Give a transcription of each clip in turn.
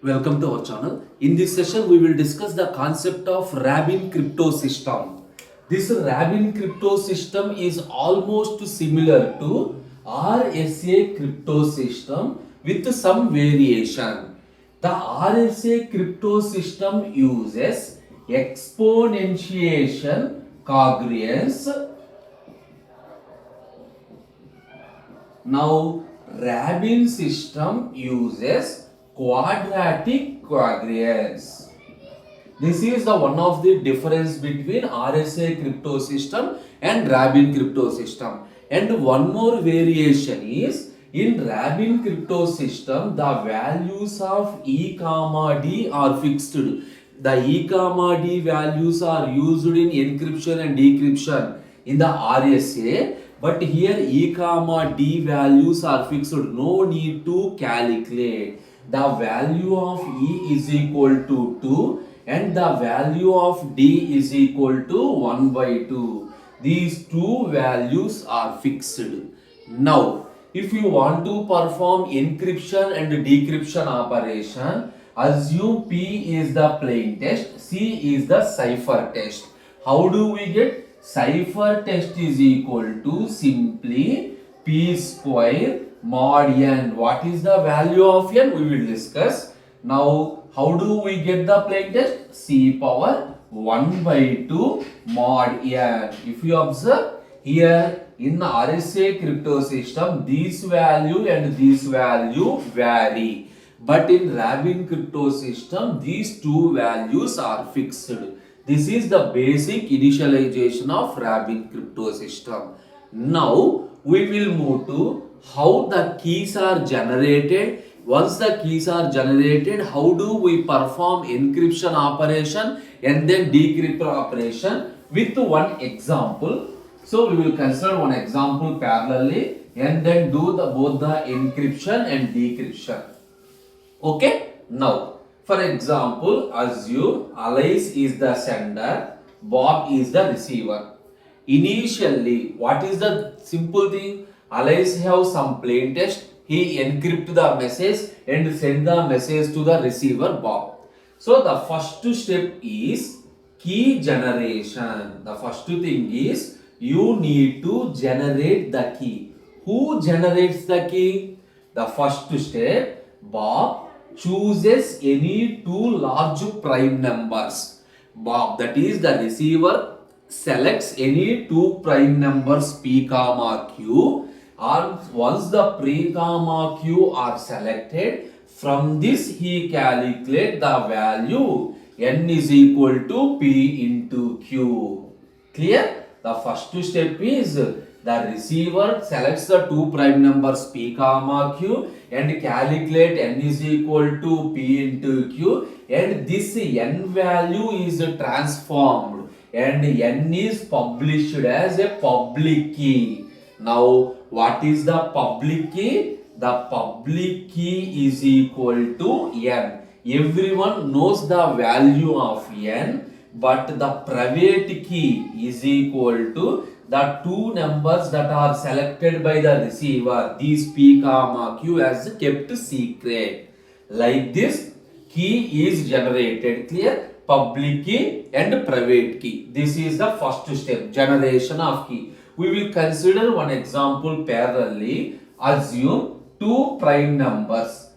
Welcome to our channel. In this session, we will discuss the concept of Rabin Cryptosystem. This Rabin Cryptosystem is almost similar to RSA Cryptosystem with some variation. The RSA Cryptosystem uses exponentiation congruence. Now, Rabin system uses quadratic congruence. This is the one of the difference between RSA cryptosystem and Rabin cryptosystem. And one more variation is in Rabin cryptosystem, the values of E comma D are fixed. The E comma D values are used in encryption and decryption in the RSA. But here E comma D values are fixed. No need to calculate. The value of E is equal to 2 and the value of D is equal to 1 by 2. These two values are fixed. Now, if you want to perform encryption and decryption operation, assume P is the plain text, C is the cipher text. How do we get? Cipher text is equal to simply P square mod n. What is the value of n? We will discuss. Now, how do we get the plain text? C power 1 by 2 mod n. If you observe here in the RSA cryptosystem, this value and this value vary. But in Rabin cryptosystem, these two values are fixed. This is the basic initialization of Rabin cryptosystem. Now, we will move to how the keys are generated. Once the keys are generated, how do we perform encryption operation and then decryption operation with one example. So, we will consider one example parallelly and then do both the encryption and decryption. Okay, now for example, assume Alice is the sender, Bob is the receiver. Initially, what is the simple thing? Alice have some plain text, he encrypt the message and send the message to the receiver Bob. So the first step is key generation. The first thing is you need to generate the key. Who generates the key? The first step, Bob chooses any two large prime numbers. Bob, that is the receiver, selects any two prime numbers P comma Q, and once the P comma Q are selected, from this he calculate the value n is equal to P into Q. Clear? The first step is the receiver selects the two prime numbers P comma Q and calculate n is equal to P into Q, and this n value is transformed and n is published as a public key. Now, what is the public key? The public key is equal to n. Everyone knows the value of n, but the private key is equal to the two numbers that are selected by the receiver. These P comma Q as kept secret. Like this, key is generated. Clear? Public key and private key. This is the first step, generation of key. We will consider one example parallelly. Assume two prime numbers.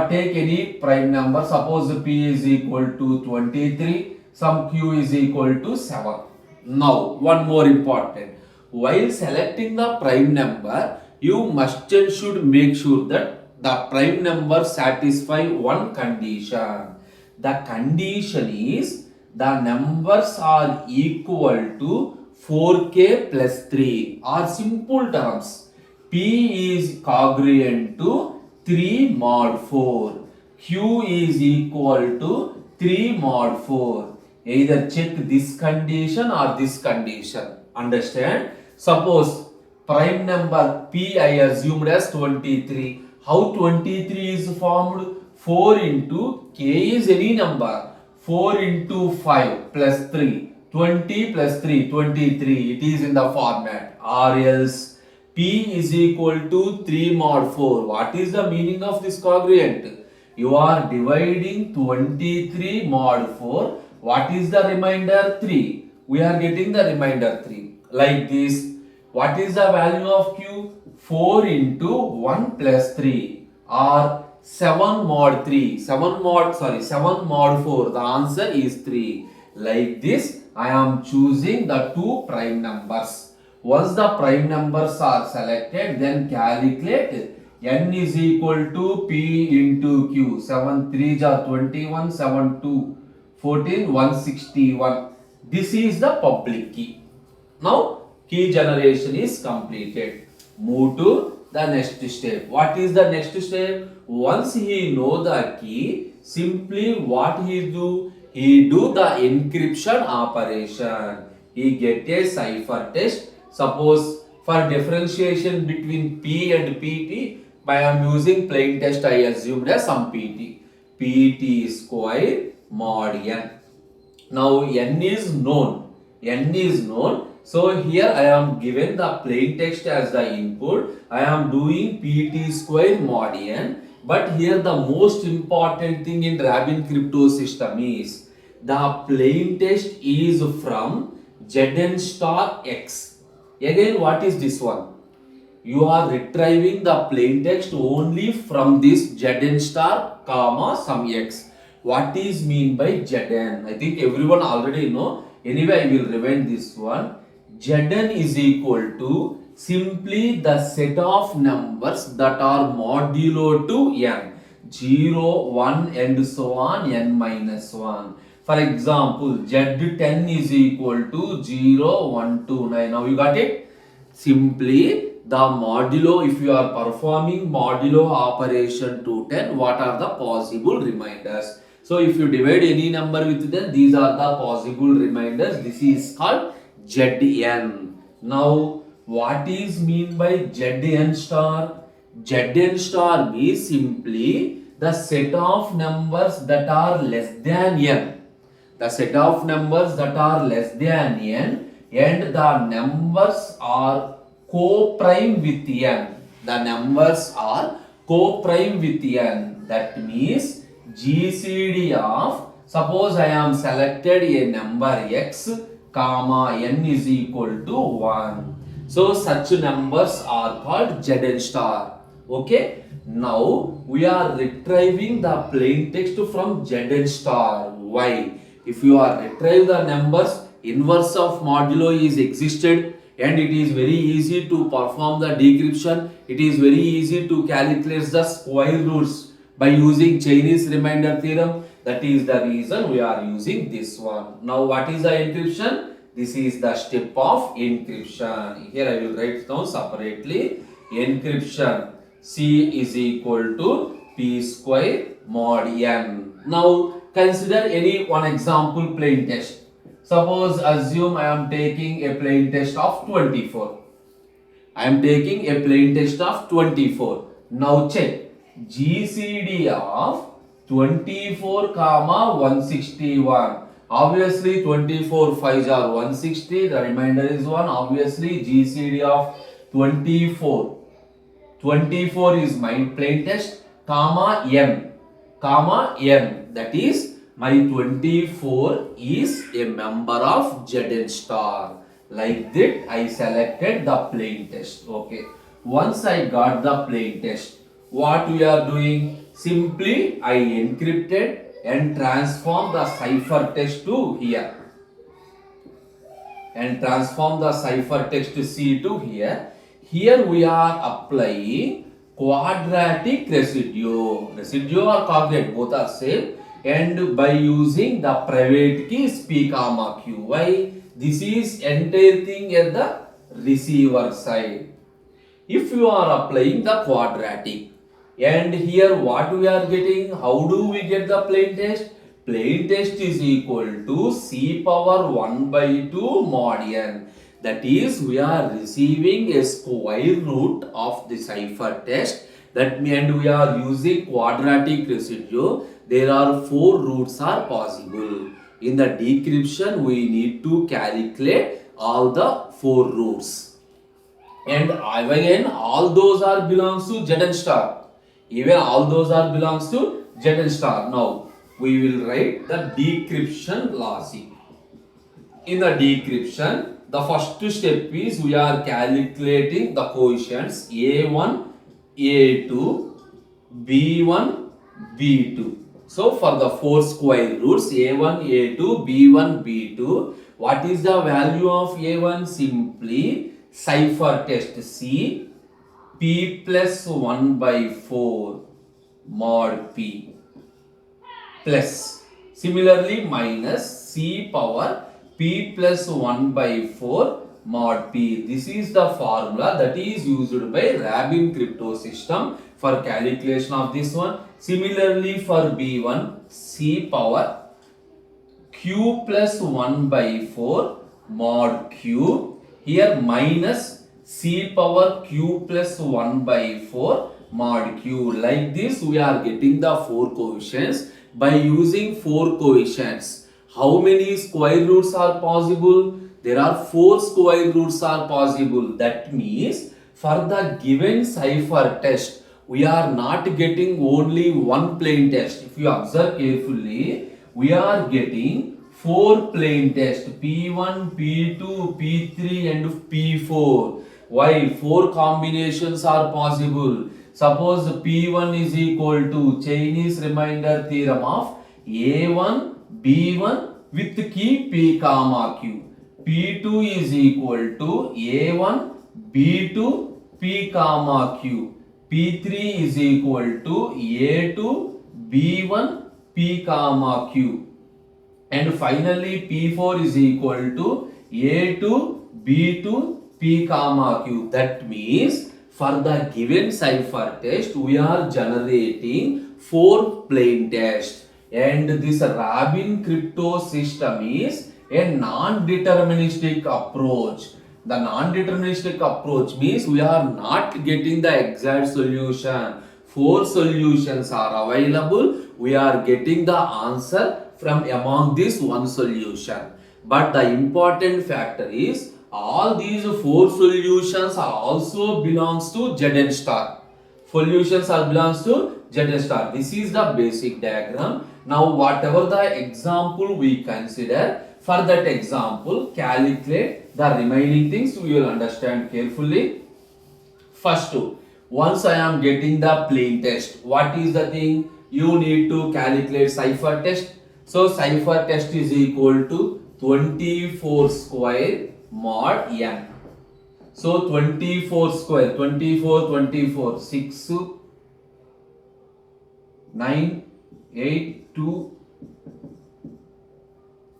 Take any prime number. Suppose P is equal to 23. Some Q is equal to 7. Now, one more important. While selecting the prime number, you must and should make sure that the prime number satisfy one condition. The condition is the numbers are equal to 4k plus 3, or simple terms, P is congruent to 3 mod 4, Q is equal to 3 mod 4. Either check this condition or this condition. Understand? Suppose prime number P I assumed as 23. How 23 is formed? 4 into K is any number. 4 into 5 plus 3. 20 plus 3, 23. It is in the format. Or else P is equal to 3 mod 4. What is the meaning of this congruent? You are dividing 23 mod 4. What is the remainder? 3. We are getting the remainder 3. Like this. What is the value of Q? 4 into 1 plus 3 or 7 mod 3. 7 mod 4. The answer is 3. Like this, I am choosing the two prime numbers. Once the prime numbers are selected, then calculate n is equal to p into q. 7 3s are 21, 7 2 14, 161. This is the public key. Now key generation is completed. Move to the next step. What is the next step? Once he know the key, simply what he do? He do the encryption operation. He get a cipher test. Suppose for differentiation between P and PT, I am using plain text, I assumed as some PT. PT square mod n. Now n is known. N is known. So here I am given the plain text as the input. I am doing PT square mod n. But here the most important thing in Rabin Cryptosystem is the plain text is from Zn star x. Again, what is this one? You are retrieving the plain text only from this Zn star comma some x. What is mean by Zn? I think everyone already know. Anyway, I will rewind this one. Zn is equal to simply the set of numbers that are modulo to n. 0, 1 and so on n minus 1. For example, Z10 is equal to 0, 1, 2, 9. Now you got it? Simply the modulo, if you are performing modulo operation to 10, what are the possible reminders? So if you divide any number with 10, these are the possible reminders. This is called Zn. Now what is mean by Zn star? Zn star means simply the set of numbers that are less than n. The set of numbers that are less than n and the numbers are co-prime with n. The numbers are co-prime with n. That means GCD of, suppose I am selected a number x, comma n is equal to 1. So such numbers are called Zn star. Okay. Now we are retrieving the plain text from Zn star. Why? If you are retrieve the numbers, inverse of modulo is existed and it is very easy to perform the decryption. It is very easy to calculate the square roots by using Chinese remainder theorem. That is the reason we are using this one. Now what is the encryption? This is the step of encryption. Here I will write down separately. Encryption. C is equal to P square mod n. Now consider any one example plain text. Suppose assume I am taking a plain text of 24. I am taking a plain text of 24. Now check GCD of 24 comma 161. Obviously 24 5s are 160. The remainder is 1. Obviously GCD of 24. 24 is my plain text comma n. Comma n. That is my 24 is a member of Zn star. Like that I selected the plain text. Okay. Once I got the plain text, what we are doing? Simply I encrypted and transform the cipher text to here. And transform the cipher text C to here. Here we are applying quadratic residue. Residue or cognate, both are same. And by using the private keys P comma Q. Why? This is entire thing at the receiver side. If you are applying the quadratic, and here what we are getting, how do we get the plain text? Plain text is equal to C power 1 by 2 mod n. That is, we are receiving a square root of the cipher text. That means we are using quadratic residue. There are 4 roots are possible. In the decryption, we need to calculate all the 4 roots. And again, all those are belongs to Zn star. Even all those are belongs to Zn star. Now we will write the decryption logic. In the decryption, the first step is we are calculating the coefficients A1, A2, B1, B2. So for the four square roots A1, A2, B1, B2, what is the value of A1? Simply cipher test C P plus 1 by 4 mod P plus similarly minus C power P plus 1 by 4 mod P. This is the formula that is used by Rabin Cryptosystem for calculation of this one. Similarly for B1, C power Q plus 1 by 4 mod Q. Here minus C power Q plus 1 by 4 mod Q. Like this we are getting the four coefficients. By using four coefficients, how many square roots are possible? There are four square roots are possible. That means for the given cipher test, we are not getting only one plain test. If you observe carefully, we are getting four plain tests P1, P2, P3 and P4. Why? Four combinations are possible. Suppose P1 is equal to Chinese remainder theorem of A1, B1 with key P comma Q. P2 is equal to A1, B2, P comma Q. P3 is equal to A2, B1, P comma Q. And finally P4 is equal to A2, B2, P comma Q. That means for the given cipher test, we are generating four plain tests. And this Rabin Cryptosystem is a non-deterministic approach. The non-deterministic approach means we are not getting the exact solution. Four solutions are available. We are getting the answer from among this one solution. But the important factor is all these four solutions are also belongs to Zn star. Solutions are belongs to Zn star. This is the basic diagram. Now whatever the example we consider, for that example calculate the remaining things. We will understand carefully. First, once I am getting the plain test, what is the thing? You need to calculate cipher test. So cipher test is equal to 24 square mod n. So 24 square, 24, 6, 9, 8, 2,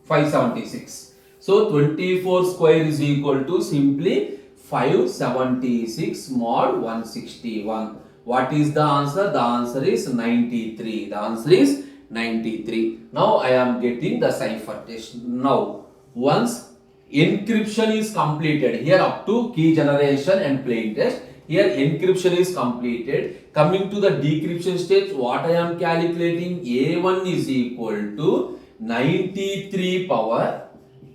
576. So 24 square is equal to simply 576 mod 161. What is the answer? The answer is 93. The answer is 93. Now I am getting the cipher test. Now once encryption is completed, here up to key generation and plain test, here encryption is completed. Coming to the decryption stage, what I am calculating? A1 is equal to 93 power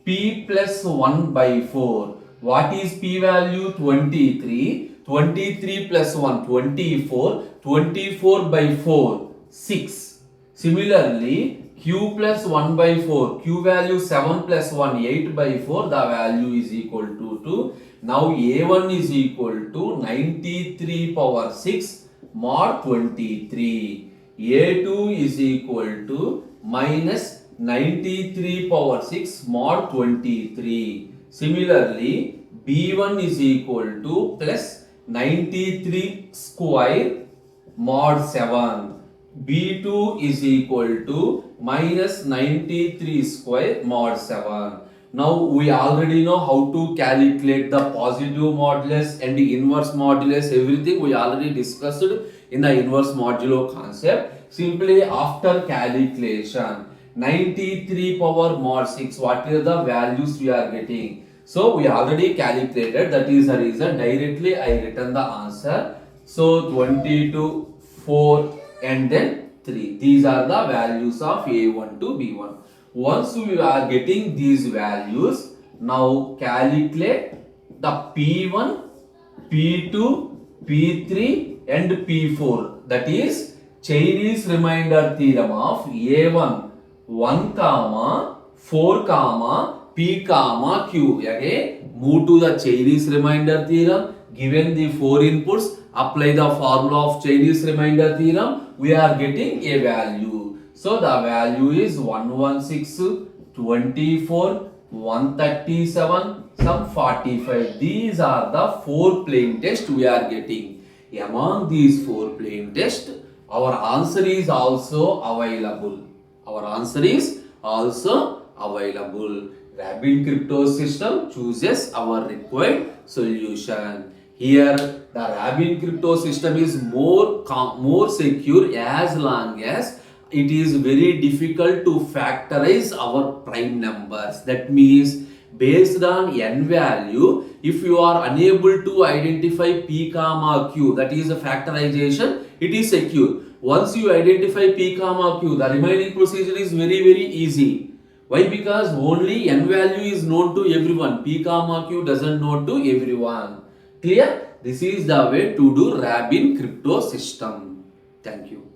P plus 1 by 4. What is P value? 23. 23 plus 1, 24. 24 by 4, 6. Similarly, Q plus 1 by 4. Q value 7 plus 1, 8 by 4. The value is equal to 2. Now A1 is equal to 93 power 6 mod 23. A2 is equal to minus 93 power 6 mod 23. Similarly, B1 is equal to plus 93 square mod 7. B2 is equal to minus 93 square mod 7. Now we already know how to calculate the positive modulus and the inverse modulus. Everything we already discussed in the inverse modulo concept. Simply after calculation, 93 power mod 6, what are the values we are getting? So we already calculated, that is the reason directly I written the answer. So 22, 4 and then 3. These are the values of A1 to B1. Once we are getting these values, now calculate the P1, P2, P3 and P4. That is Chinese remainder theorem of A1 1 comma 4 comma P comma Q. Again, move to the Chinese remainder theorem. Given the 4 inputs, apply the formula of Chinese remainder theorem. We are getting a value. So the value is 116, 24, 137, some 45. These are the 4 plain tests we are getting. Among these 4 plain tests, our answer is also available. Our answer is also available. Rabin Cryptosystem chooses our required solution. Here, the Rabin Cryptosystem is more secure as long as it is very difficult to factorize our prime numbers. That means based on n value, if you are unable to identify p comma q, that is a factorization, it is secure. Once you identify p comma q, the remaining procedure is very easy. Why? Because only n value is known to everyone. P comma q doesn't know to everyone. Clear? This is the way to do Rabin crypto system. Thank you.